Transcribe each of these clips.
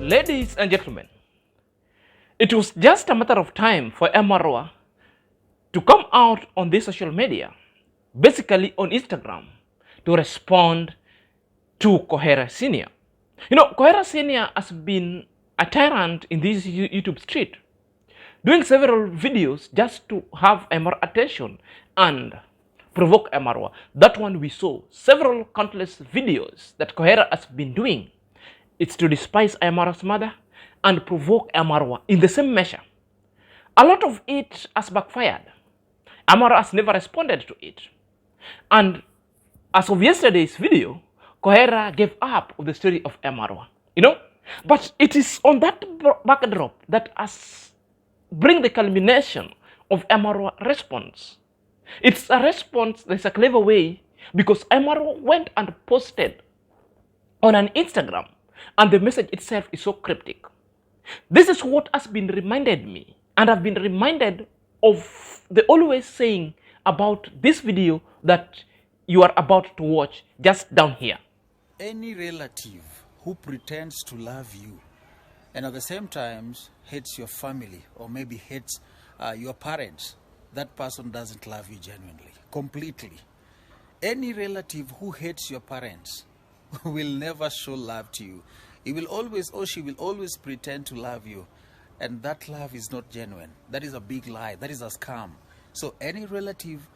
Ladies and gentlemen, it was just a matter of time for IAM-MARWA to come out on this social media, basically on Instagram, to respond to KOHERA Senior. You know, KOHERA Senior has been a tyrant in this YouTube street, doing several videos just to have more attention and provoke IAM-MARWA. That one we saw several countless videos that KOHERA has been doing. It's to despise IAM-MARWA's mother and provoke IAM-MARWA in the same measure. A lot of it has backfired. IAM-MARWA has never responded to it. And as of yesterday's video, KOHERA gave up with the story of IAM-MARWA. You know, but it is on that backdrop that has bring the culmination of IAM-MARWA response. It's a response that's a clever way because IAM-MARWA went and posted on an Instagram, and the message itself is so cryptic. This is what has been reminded me, and I've been reminded of the always saying about this video that you are about to watch just down here. Any relative who pretends to love you and at the same time hates your family or maybe hates your parents, that person doesn't love you genuinely, completely. Any relative who hates your parents will never show love to you. He will always, or she will always pretend to love you, and that love is not genuine. That is a big lie. That is a scam. So any relative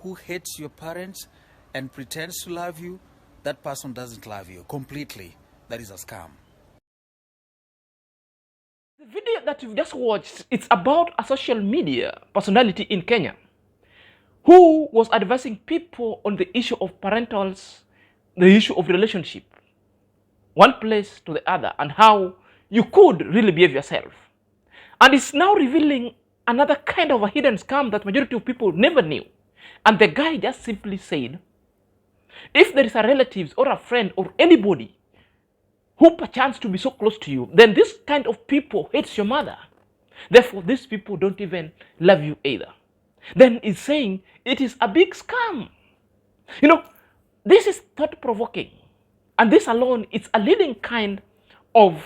who hates your parents and pretends to love you, that person doesn't love you completely. That is a scam. The video that you've just watched, it's about a social media personality in Kenya who was advising people on the issue of parentals, the issue of relationship, one place to the other, and how you could really behave yourself. And it's now revealing another kind of a hidden scam that majority of people never knew. And the guy just simply said, if there is a relative or a friend or anybody who perchance to be so close to you, then this kind of people hates your mother. Therefore, these people don't even love you either. Then he's saying it is a big scam. You know, this is thought-provoking. And this alone is a leading kind of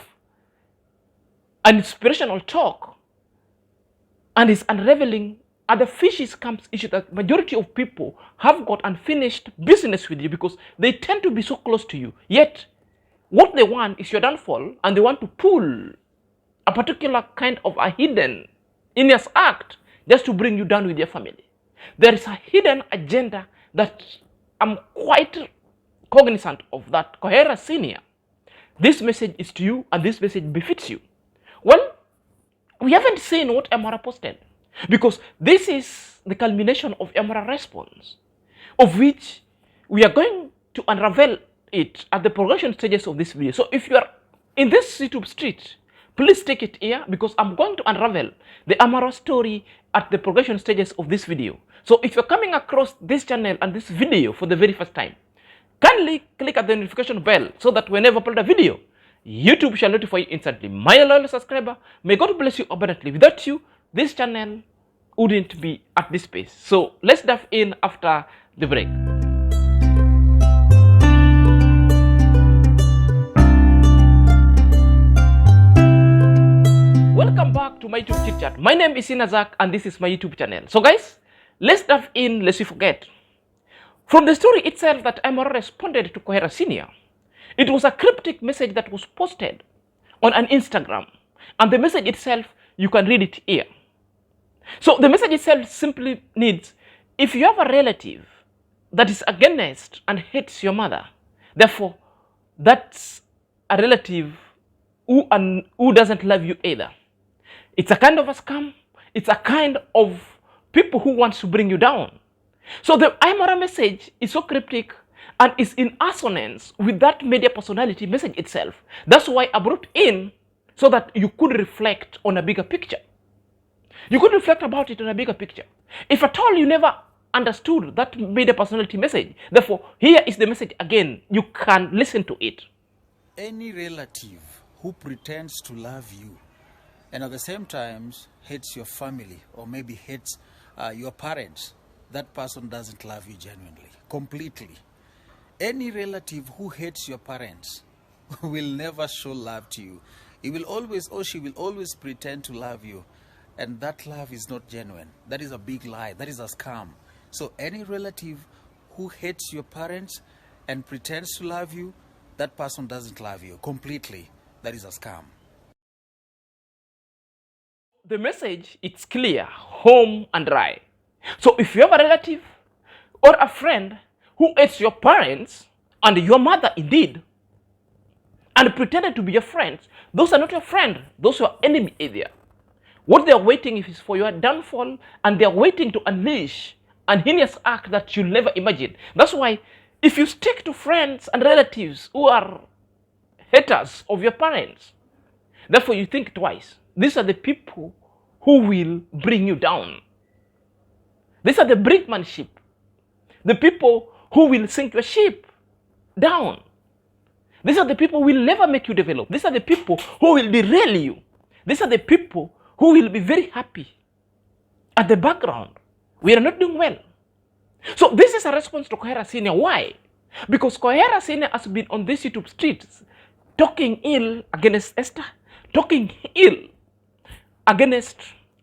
an inspirational talk. And it's unraveling other fishy scams issue that majority of people have got unfinished business with you because they tend to be so close to you. Yet, what they want is your downfall, and they want to pull a particular kind of a hidden heinous act just to bring you down with your family. There is a hidden agenda that I'm quite cognizant of, that KOHERA Senior. This message is to you, and this message befits you. Well, we haven't seen what IAM-MARWA posted, because this is the culmination of IAM-MARWA response, of which we are going to unravel it at the progression stages of this video. So if you are in this YouTube street, please take it here, because I'm going to unravel the IAM-MARWA story at the progression stages of this video. So if you're coming across this channel and this video for the very first time, kindly click at the notification bell so that whenever I upload a video, YouTube shall notify you instantly. My loyal subscriber, may God bless you abundantly. Without you, this channel wouldn't be at this pace. So let's dive in after the break. Welcome back to my YouTube chit chat. My name is Inazak and this is my YouTube channel. So guys, let's dive in lest we forget. From the story itself that IAM-MARWA responded to KOHERA Senior, it was a cryptic message that was posted on an Instagram. And the message itself, you can read it here. So the message itself simply needs, if you have a relative that is against and hates your mother, therefore that's a relative who doesn't love you either. It's a kind of a scam. It's a kind of people who want to bring you down. So the IAM-MARWA message is so cryptic and is in assonance with that media personality message itself. That's why I brought in so that you could reflect on a bigger picture. You could reflect about it on a bigger picture. If at all you never understood that media personality message, therefore here is the message again. You can listen to it. Any relative who pretends to love you and at the same time hates your family or maybe hates your parents, that person doesn't love you genuinely, completely. Any relative who hates your parents will never show love to you. He will always, or she will always pretend to love you. And that love is not genuine. That is a big lie. That is a scam. So any relative who hates your parents and pretends to love you, that person doesn't love you completely. That is a scam. The message, it's clear, home and dry. So if you have a relative or a friend who hates your parents and your mother indeed, and pretended to be your friends, those are not your friend, those are enemy either. What they are waiting is for your downfall, and they are waiting to unleash an heinous act that you'll never imagine. That's why if you stick to friends and relatives who are haters of your parents, therefore you think twice. These are the people who will bring you down. These are the brinkmanship, the people who will sink your ship down. These are the people who will never make you develop. These are the people who will derail you. These are the people who will be very happy at the background. We are not doing well. So this is a response to KOHERA Senior. Why? Because KOHERA Senior has been on this YouTube streets talking ill against Esther, talking ill against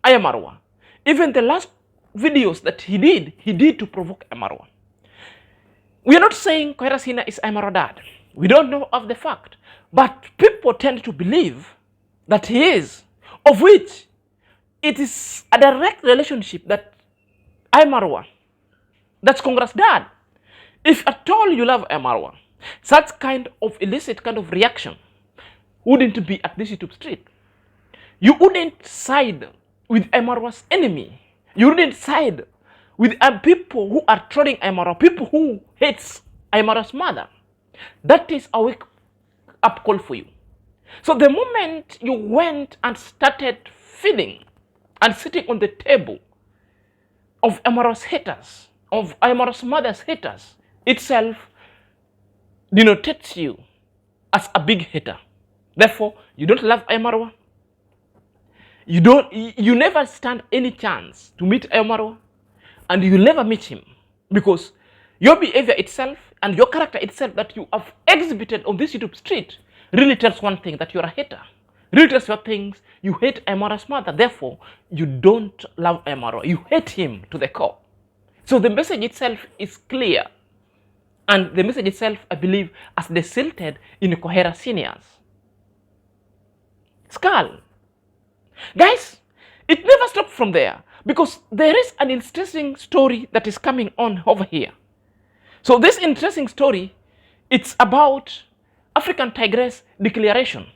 IAM-MARWA. Even the last videos that he did to provoke IAM-MARWA. We are not saying KOHERA Senior is IAM-MARWA dad. We don't know of the fact. But people tend to believe that he is, of which it is a direct relationship that IAM-MARWA, that's Congress dad. If at all you love IAM-MARWA, such kind of illicit kind of reaction wouldn't be at this YouTube street. You wouldn't side with IAM-MARWA's enemy. You wouldn't side with people who are trolling IAM-MARWA, people who hates IAM-MARWA's mother. That is a wake-up call for you. So the moment you went and started feeding and sitting on the table of IAM-MARWA's haters, of IAM-MARWA's mother's haters, itself denotes you as a big hater. Therefore, you don't love IAM-MARWA. You never stand any chance to meet IAM-MARWA, and you never meet him, because your behavior itself and your character itself that you have exhibited on this YouTube street really tells one thing, that you're a hater. Really tells your things, you hate IAM-MARWA's mother, therefore you don't love IAM-MARWA. You hate him to the core. So the message itself is clear. And the message itself, I believe, as desilted in KOHERA Seniors. Skull. Guys, it never stopped from there, because there is an interesting story that is coming on over here. So this interesting story, it's about African Tigress declaration.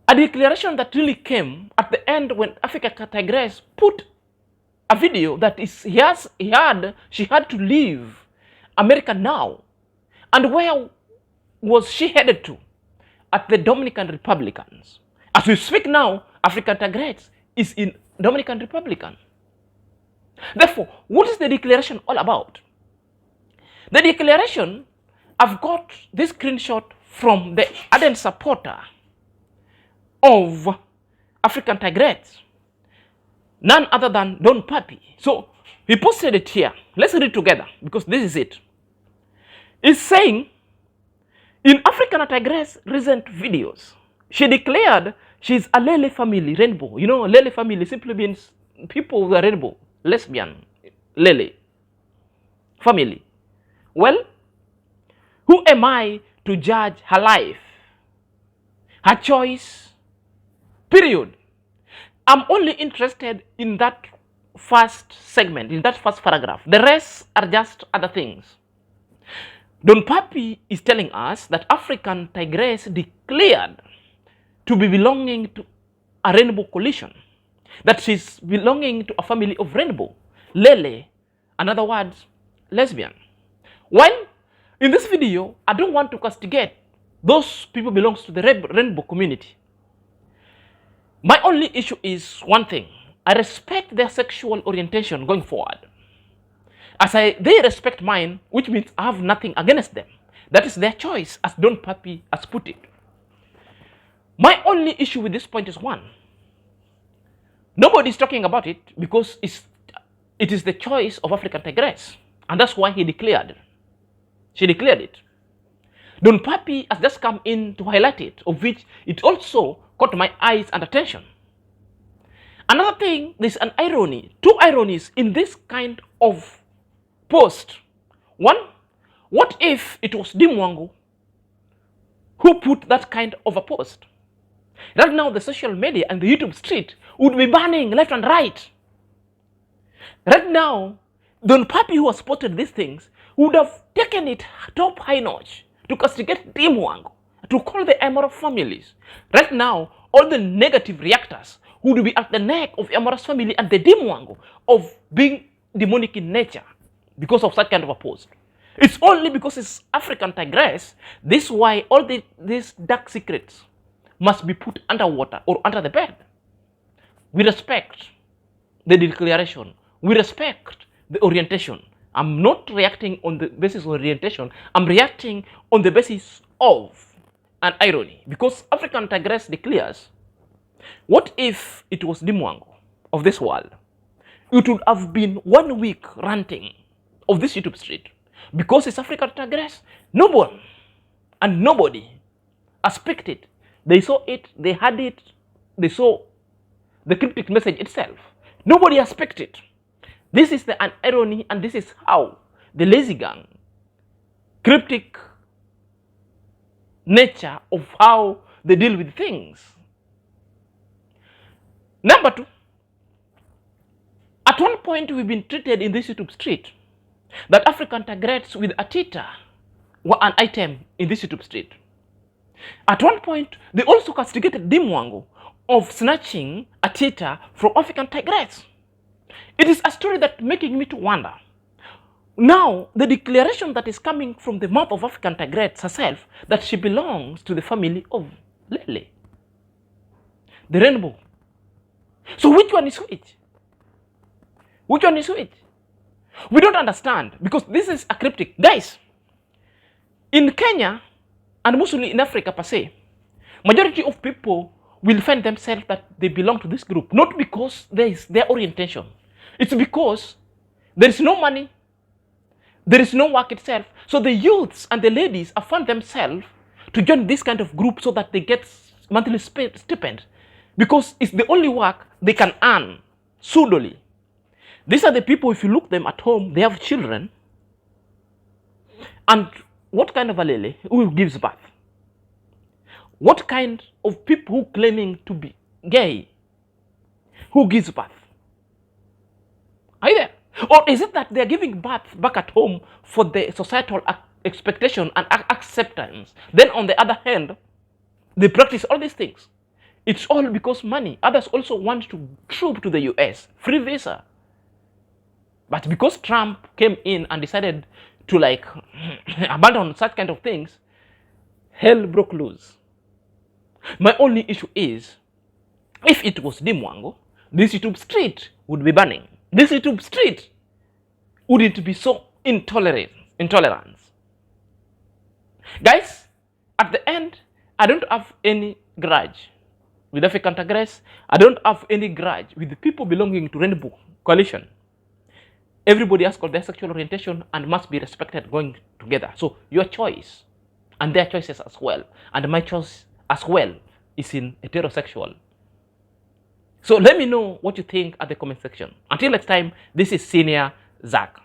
A declaration that really came at the end when African Tigress put a video that is she had to leave America now. And where was she headed to? At the Dominican Republicans. As we speak now, African Tigress is in Dominican Republican. Therefore, what is the declaration all about? The declaration, I've got this screenshot from the ardent supporter of African Tigress, none other than Don Papi. So he posted it here. Let's read it together, because this is it. It's saying, in African Tigress recent videos, she declared she's a Lele family rainbow. You know, Lele family simply means people with a rainbow, lesbian, Lele family. Well, who am I to judge her life, her choice, period? I'm only interested in that first segment, in that first paragraph. The rest are just other things. Don Papi is telling us that African Tigress declared to be belonging to a rainbow coalition, that she's belonging to a family of rainbow, Lele, in other words, lesbian. Well, in this video, I don't want to castigate those people belongs to the rainbow community. My only issue is one thing. I respect their sexual orientation going forward. They respect mine, which means I have nothing against them. That is their choice, as Don Papi has put it. My only issue with this point is one. Nobody is talking about it because it is the choice of African Tigress. And that's why he declared. She declared it. Don Papi has just come in to highlight it, of which it also caught my eyes and attention. Another thing, there's an irony, two ironies in this kind of post. One, what if it was Dimwangu who put that kind of a post? Right now, the social media and the YouTube street would be banning left and right. Right now, Don Papi, who has spotted these things, would have taken it top high notch to castigate Dimwangu, to call the IAM-MARWA families. Right now, all the negative reactors would be at the neck of IAM-MARWA's family and the Dimwangu of being demonic in nature because of such kind of a post. It's only because it's African Tigress. This is why all these dark secrets must be put underwater or under the bed. We respect the declaration. We respect the orientation. I'm not reacting on the basis of orientation. I'm reacting on the basis of an irony. Because African Tigress declares, what if it was Dimwangu of this world? It would have been 1 week ranting of this YouTube street. Because it's African Tigress, no one and nobody has picked it. They saw it, they had it, they saw the cryptic message itself. Nobody has picked it. This is an irony, and this is how the lazy gang, cryptic nature of how they deal with things. Number two, at one point we've been treated in this YouTube street that African Tigress with Atita were an item in this YouTube street. At one point, they also castigated Dimwangu of snatching Atita from African Tigress. It is a story that making me to wonder. Now, the declaration that is coming from the mouth of African Tigress herself, that she belongs to the family of Lele, the rainbow. So which one is which? Which one is which? We don't understand, because this is a cryptic. Guys, in Kenya, and mostly in Africa per se, majority of people will find themselves that they belong to this group, not because there is their orientation. It's because there is no money, there is no work itself. So the youths and the ladies have found themselves to join this kind of group so that they get monthly stipend, because it's the only work they can earn pseudily. These are the people, if you look them at home, they have children. And what kind of a lele who gives birth? What kind of people who claiming to be gay who gives birth? Are you there? Or is it that they are giving birth back at home for the societal expectation and acceptance? Then on the other hand, they practice all these things. It's all because money. Others also want to troop to the US, free visa. But because Trump came in and decided to abandon such kind of things, hell broke loose. My only issue is, if it was Dimwangu, this YouTube street would be burning. This YouTube street wouldn't be so intolerant. Guys, at the end, I don't have any grudge with African Tigress. I don't have any grudge with the people belonging to Rainbow Coalition. Everybody has got their sexual orientation and must be respected going together. So your choice and their choices as well, and my choice as well, is in heterosexual. So let me know what you think at the comment section. Until next time, this is Senior Zach.